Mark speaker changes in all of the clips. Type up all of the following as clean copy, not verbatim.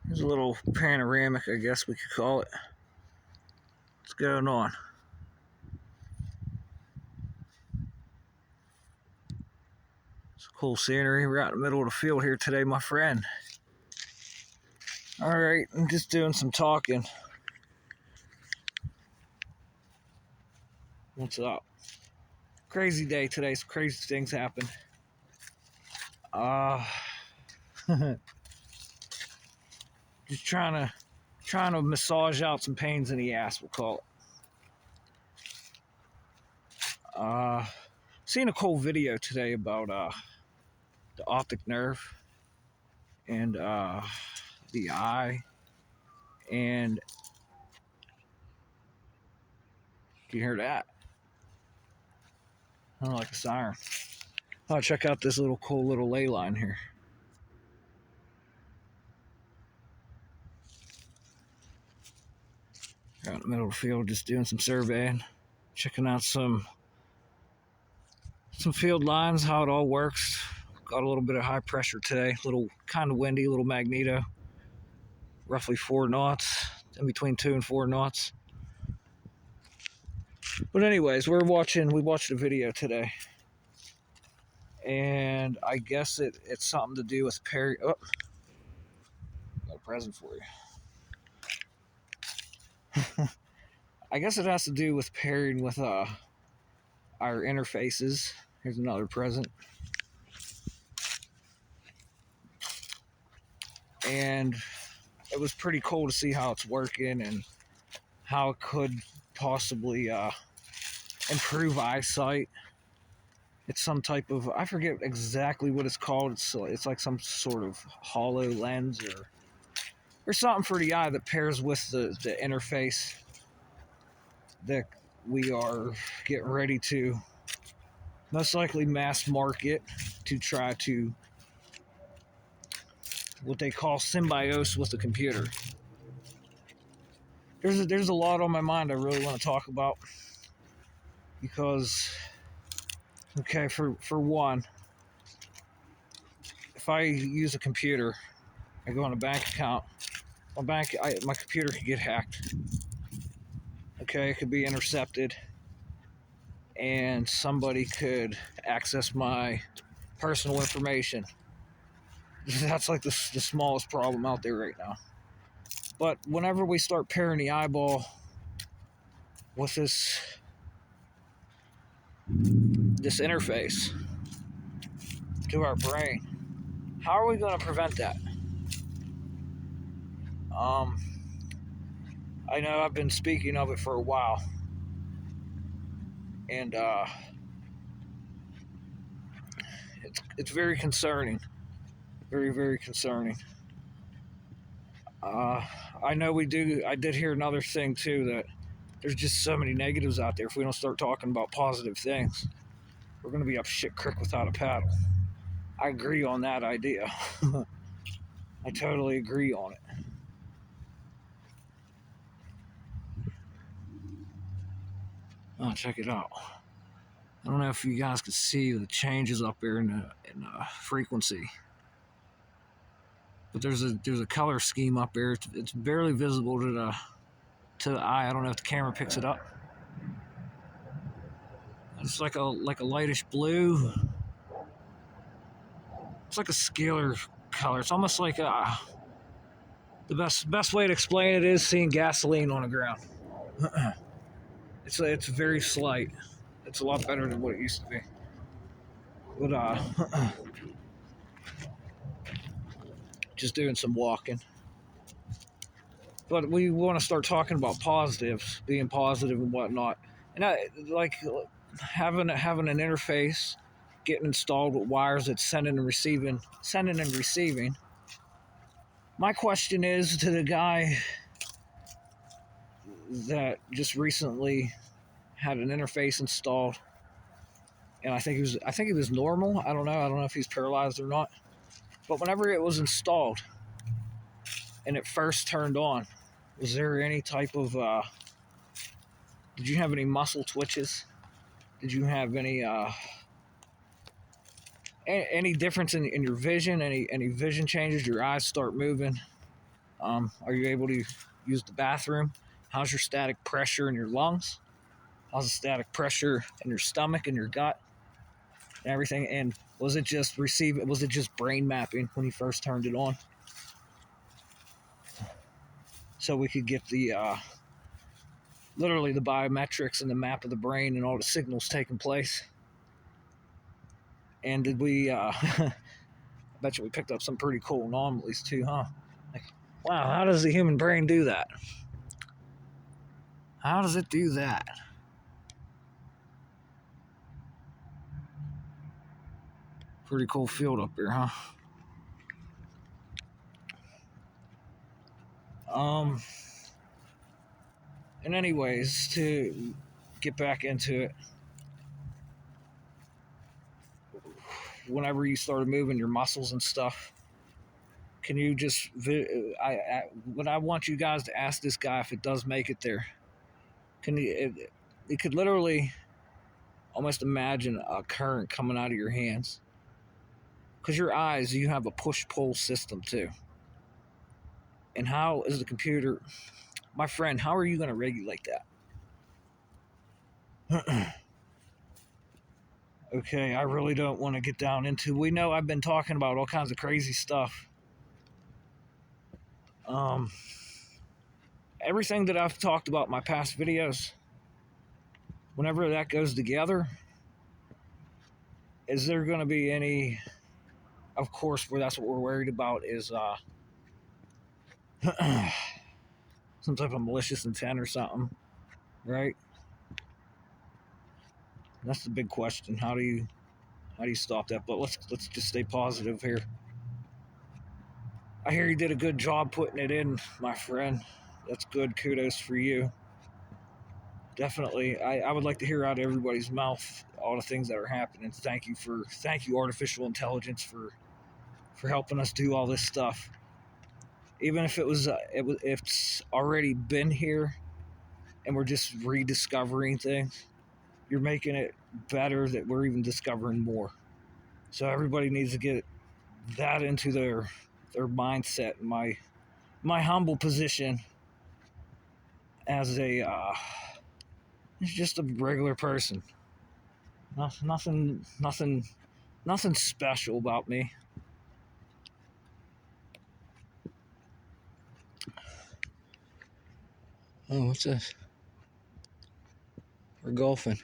Speaker 1: Here's a little panoramic, I guess we could call it. What's going on? It's cool scenery. We're out in the middle of the field here today, my friend. Alright, I'm just doing some talking. What's up? Crazy day today. Some crazy things happen. Just trying to massage out some pains in the ass, we'll call it. Seen a cool video today about the optic nerve and the eye, and you hear that? I don't like a siren. Oh, check out this little cool little ley line here. Out in the middle of the field, just doing some surveying, checking out some field lines, how it all works. Got a little bit of high pressure today, a little kind of windy, a little magneto, roughly 4 knots, in between 2 and 4 knots. But anyways, we watched a video today, and I guess it's something to do with got a present for you. I guess it has to do with pairing with our interfaces. Here's another present. And it was pretty cool to see how it's working and how it could possibly improve eyesight. It's some type of, I forget exactly what it's called. It's like some sort of hollow lens or something for the eye that pairs with the interface that we are getting ready to most likely mass market to try to what they call symbiosis with the computer. There's a lot on my mind I really want to talk about because, okay, for one, if I use a computer, I go on a bank account, my computer could get hacked. Okay, it could be intercepted, and somebody could access my personal information. That's like the smallest problem out there right now. But whenever we start pairing the eyeball with this interface to our brain, how are we going to prevent that? I know I've been speaking of it for a while, and it's very concerning, very, very concerning. I know I did hear another thing too, that there's just so many negatives out there. If we don't start talking about positive things, we're going to be up shit creek without a paddle. I agree on that idea. I totally agree on it. Oh, check it out. I don't know if you guys can see the changes up there in the frequency, but there's a color scheme up there. It's barely visible to the eye. I don't know if the camera picks it up. It's like a lightish blue. It's like a scalar color. It's almost like the best way to explain it is seeing gasoline on the ground. It's very slight. It's a lot better than what it used to be. But just doing some walking. But we want to start talking about positives, being positive and whatnot. And I like having an interface, getting installed with wires that's sending and receiving. My question is to the guy that just recently had an interface installed, and I think he was normal. I don't know if he's paralyzed or not. But whenever it was installed and it first turned on, was there any type of did you have any muscle twitches? Did you have any Any difference in your vision? Any vision changes? Your eyes start moving? Are you able to use the bathroom? How's your static pressure in your lungs? How's the static pressure in your stomach and your gut and everything? And was it just Was it just brain mapping when you first turned it on? So we could get the literally the biometrics and the map of the brain and all the signals taking place. And did we? I bet you we picked up some pretty cool anomalies too, huh? Like, wow, how does the human brain do that? How does it do that? Pretty cool field up here, huh? Um, and anyways, to get back into it, whenever you started moving your muscles and stuff, can you just? What I want you guys to ask this guy if it does make it there. Can you? It could literally almost imagine a current coming out of your hands, because your eyes, you have a push pull system too. And how is the computer, my friend? How are you going to regulate that? Okay, I really don't want to get down into. We know I've been talking about all kinds of crazy stuff. Um, Everything that I've talked about in my past videos, whenever that goes together, is there going to be any? Of course, where that's what we're worried about is some type of malicious intent or something, right? That's the big question. How do you stop that? But let's just stay positive here. I hear you did a good job putting it in, my friend. That's good. Kudos for you. Definitely. I would like to hear out of everybody's mouth all the things that are happening. Thank you, artificial intelligence, for helping us do all this stuff. Even if if it's already been here and we're just rediscovering things, you're making it better that we're even discovering more. So everybody needs to get that into their mindset. My humble position as a just a regular person. Nothing special about me. Oh, what's this? We're golfing.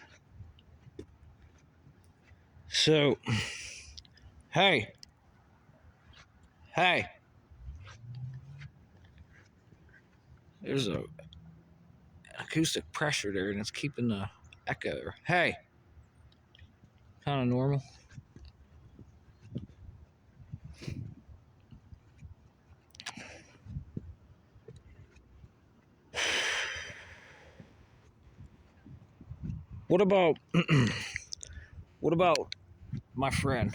Speaker 1: So, hey, hey, there's a acoustic pressure there, and it's keeping the echo. Hey, kind of normal. What about what about my friend?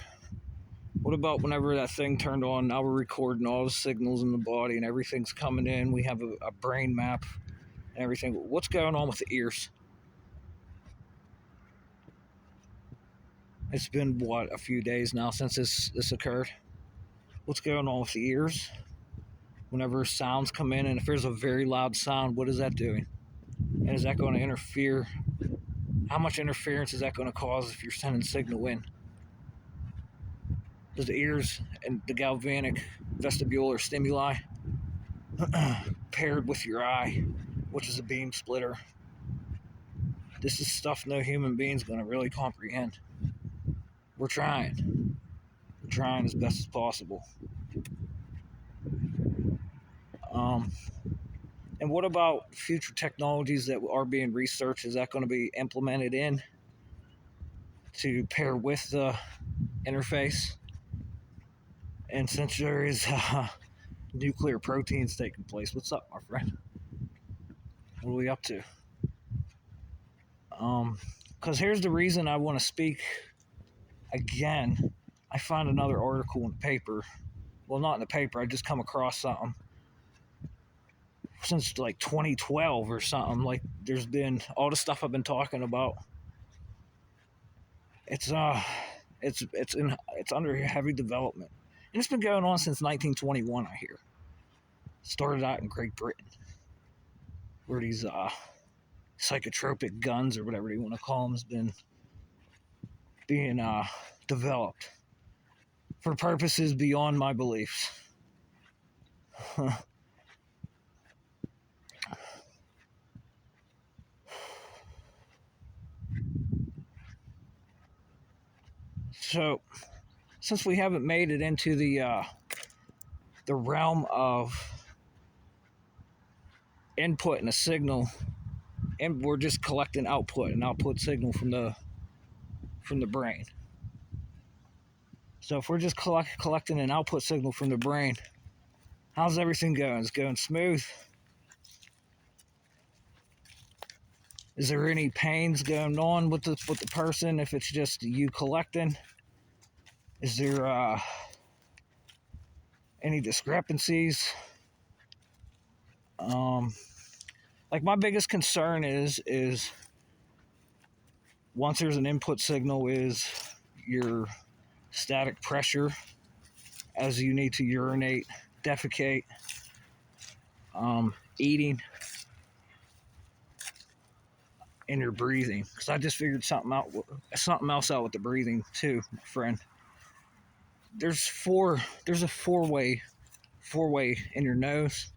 Speaker 1: What about whenever that thing turned on? Now we're recording all the signals in the body and everything's coming in. We have a brain map and everything. What's going on with the ears? It's been what, a few days now since this occurred. What's going on with the ears? Whenever sounds come in, and if there's a very loud sound, what is that doing? And is that going to interfere? How much interference is that going to cause if you're sending signal in? Does the ears and the galvanic vestibular stimuli paired with your eye, which is a beam splitter? This is stuff no human being's going to really comprehend. We're trying. We're trying as best as possible. And what about future technologies that are being researched? Is that going to be implemented in to pair with the interface? And since there is nuclear proteins taking place, what's up, my friend? What are we up to? Because here's the reason I want to speak again. I found another article in the paper. Well, not in the paper. I just come across something since like 2012 or something. Like there's been all the stuff I've been talking about. It's It's under heavy development, and it's been going on since 1921. I hear started out in Great Britain, where these psychotropic guns or whatever you want to call them has been being developed for purposes beyond my beliefs. So, since we haven't made it into the realm of input and a signal, and we're just collecting an output signal from the brain. So if we're just collecting an output signal from the brain, how's everything going? Is it going smooth? Is there any pains going on with the person if it's just you collecting? Is there any discrepancies? Like my biggest concern is once there's an input signal is your static pressure as you need to urinate, defecate, eating, and your breathing. Because I just figured something else out with the breathing too, my friend. There's a four-way in your nose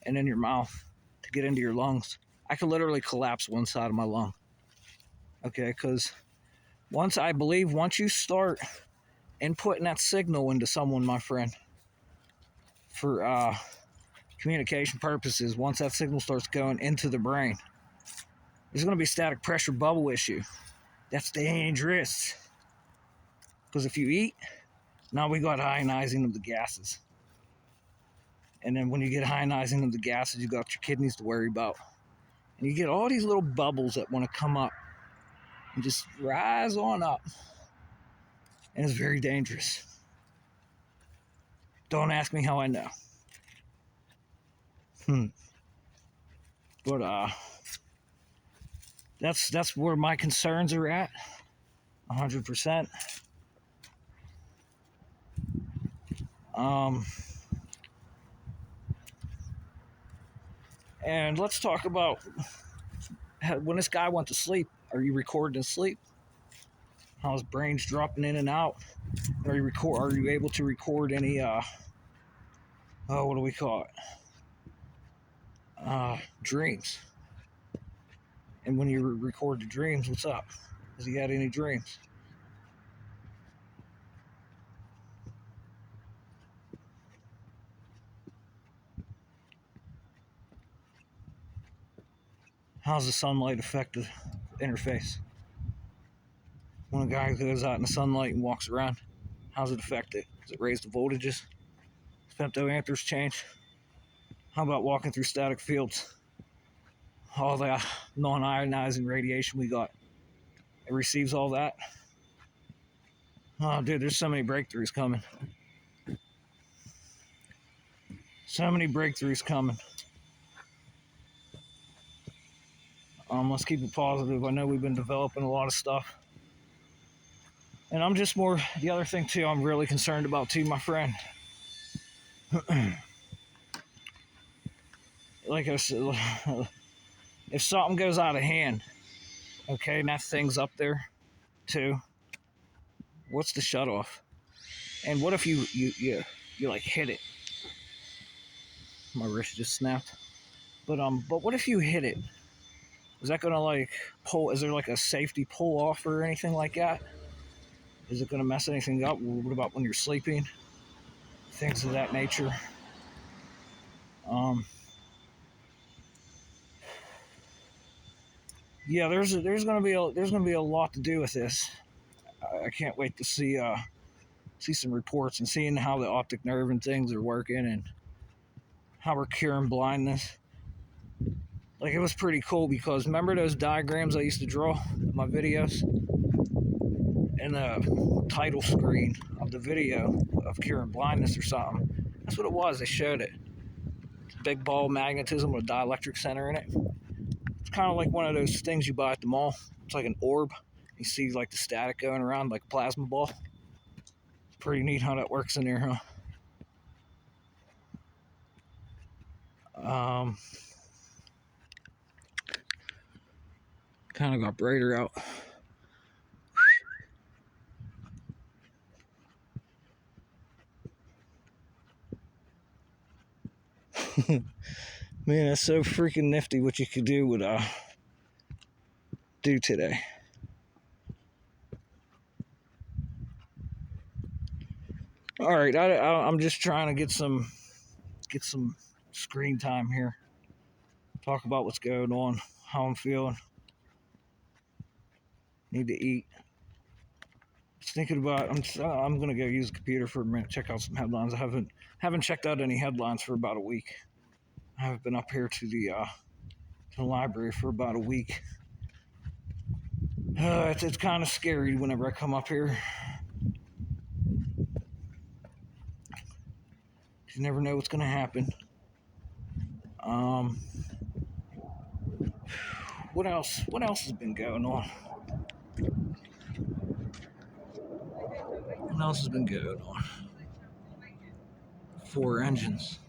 Speaker 1: and in your mouth to get into your lungs. I could literally collapse one side of my lung. Okay, because once you start inputting that signal into someone, my friend, for communication purposes, once that signal starts going into the brain, there's going to be static pressure bubble issue. That's dangerous. Because if you eat, now we got ionizing of the gases. And then when you get ionizing of the gases, you got your kidneys to worry about. And you get all these little bubbles that want to come up and just rise on up. And it's very dangerous. Don't ask me how I know. But that's where my concerns are at. 100%. And let's talk about when this guy went to sleep. Are you recording his sleep? How his brain's dropping in and out? Are you able to record any what do we call it? Dreams. And when you record the dreams, what's up? Has he had any dreams? How's the sunlight affect the interface? When a guy goes out in the sunlight and walks around, how's it affect it? Does it raise the voltages? Femtoamperes change? How about walking through static fields? All the non-ionizing radiation we got, it receives all that. Oh, dude, there's so many breakthroughs coming. So many breakthroughs coming. Let's keep it positive. I know we've been developing a lot of stuff. And I'm just more, the other thing too, I'm really concerned about too, my friend. Like I said, if something goes out of hand, okay, and that thing's up there too, what's the shut off? And what if you like hit it? My wrist just snapped. But what if you hit it? Is that gonna like pull? Is there like a safety pull off or anything like that? Is it gonna mess anything up? What about when you're sleeping? Things of that nature. Yeah, there's gonna be a lot to do with this. I can't wait to see some reports and seeing how the optic nerve and things are working and how we're curing blindness. Like, it was pretty cool because remember those diagrams I used to draw in my videos? In the title screen of the video of curing blindness or something. That's what it was. They showed it. It's a big ball of magnetism with a dielectric center in it. It's kind of like one of those things you buy at the mall. It's like an orb. You see like the static going around like a plasma ball. Pretty neat how that works in there, huh? Kind of got brighter out. Man, that's so freaking nifty what you could do with do today. All right, I'm just trying to get some screen time here. Talk about what's going on, how I'm feeling. Need to eat. Just thinking about I'm gonna go use the computer for a minute, check out some headlines. I haven't checked out any headlines for about a week. I haven't been up here to the library for about a week. It's kind of scary whenever I come up here. You never know what's gonna happen. Um, what else? What else has been going on? What else has been going on? Four engines.